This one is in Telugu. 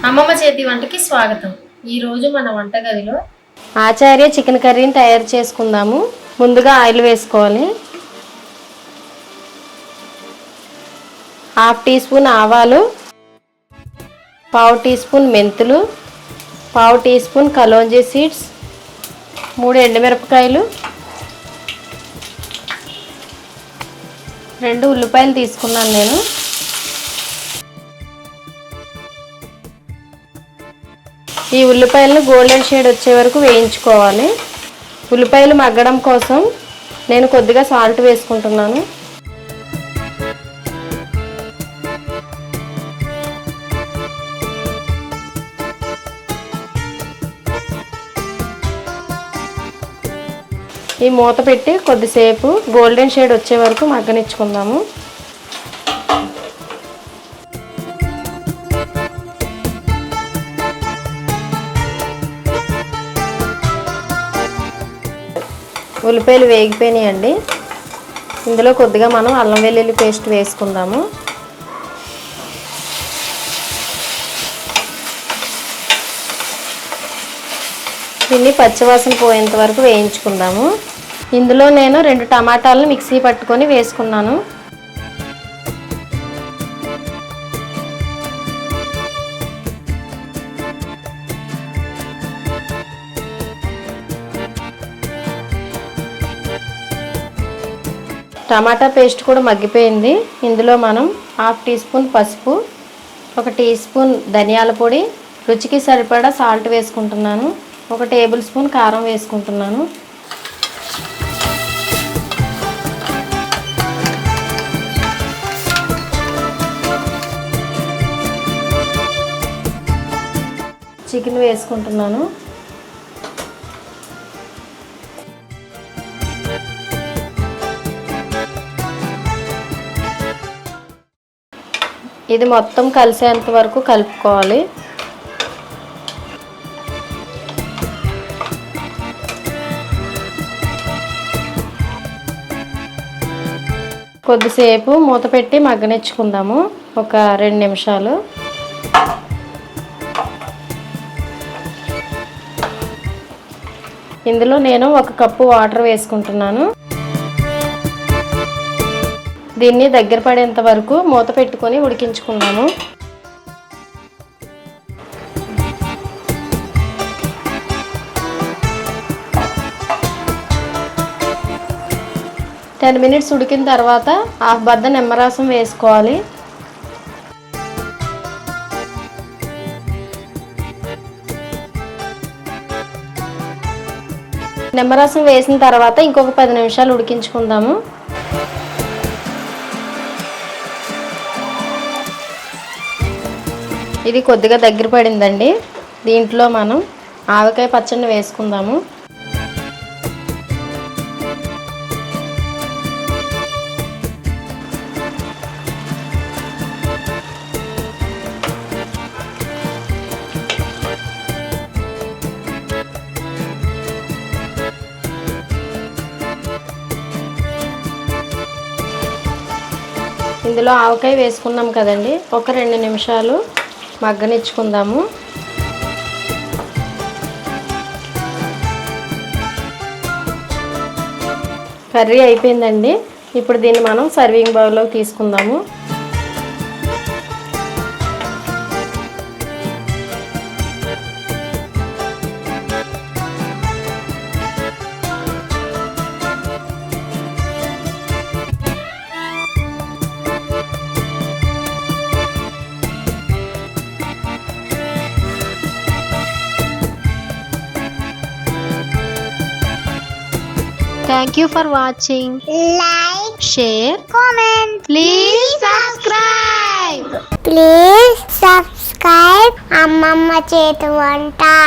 అమ్మమ్మ చేతి వంటకి స్వాగతం. ఈరోజు మన వంటగదిలో ఆచార్య చికెన్ కర్రీని తయారు చేసుకుందాము. ముందుగా ఆయిల్ వేసుకోవాలి. 1/2 టీ స్పూన్ ఆవాలు, 1/2 టీ స్పూన్ మెంతులు, 1/2 టీ స్పూన్ కలోంజీ సీడ్స్, 3 ఎండుమిరపకాయలు, 2 ఉల్లిపాయలు తీసుకున్నాను నేను. ఈ ఉల్లిపాయలను గోల్డెన్ షేడ్ వచ్చే వరకు వేయించుకోవాలి. ఉల్లిపాయలు మగ్గడం కోసం నేను కొద్దిగా సాల్ట్ వేసుకుంటున్నాను. ఈ మూత పెట్టి కొద్దిసేపు గోల్డెన్ షేడ్ వచ్చే వరకు మగ్గనిచ్చుకుందాము. ఉల్లిపాయలు వేగిపోయినాయండి. ఇందులో కొద్దిగా మనం అల్లం వెల్లుల్లి పేస్ట్ వేసుకుందాము. దీన్ని పచ్చివాసన పోయేంత వరకు వేయించుకుందాము. ఇందులో నేను 2 టమాటాలను మిక్సీ పట్టుకొని వేసుకున్నాను. టమాటా పేస్ట్ కూడా మగ్గిపోయింది. ఇందులో మనం 1/2 టీ స్పూన్ పసుపు, 1 టీ స్పూన్ ధనియాల పొడి, రుచికి సరిపడా సాల్ట్ వేసుకుంటున్నాను. 1 టేబుల్ స్పూన్ కారం వేసుకుంటున్నాను. చికెన్ వేసుకుంటున్నాను. ఇది మొత్తం కలిసేంత వరకు కలుపుకోవాలి. కొద్దిసేపు మూత పెట్టి మగ్గనిచ్చుకుందాము. ఒక 2 నిమిషాలు. ఇందులో నేను 1 కప్పు వాటర్ వేసుకుంటున్నాను. దీన్ని దగ్గర పడేంత వరకు మూత పెట్టుకొని ఉడికించుకుందాము. టెన్ మినిట్స్ ఉడికిన తర్వాత 1/2 బద్ద నిమ్మరసం వేసుకోవాలి. నిమ్మరసం వేసిన తర్వాత ఇంకొక 10 నిమిషాలు ఉడికించుకుందాము. ఇది కొద్దిగా దగ్గర పడిందండి. దీంట్లో మనం ఆవకాయ పచ్చడిని వేసుకుందాము. ఇందులో ఆవకాయ వేసుకున్నాం కదండి. ఒక 2 నిమిషాలు మగ్గనిచ్చుకుందాము. కర్రీ అయిపోయిందండి. ఇప్పుడు దీన్ని మనం సర్వింగ్ బౌల్లోకి తీసుకుందాము. Thank you for watching. Like, share, comment, please subscribe. Please subscribe Ammamma Chetu Vanta.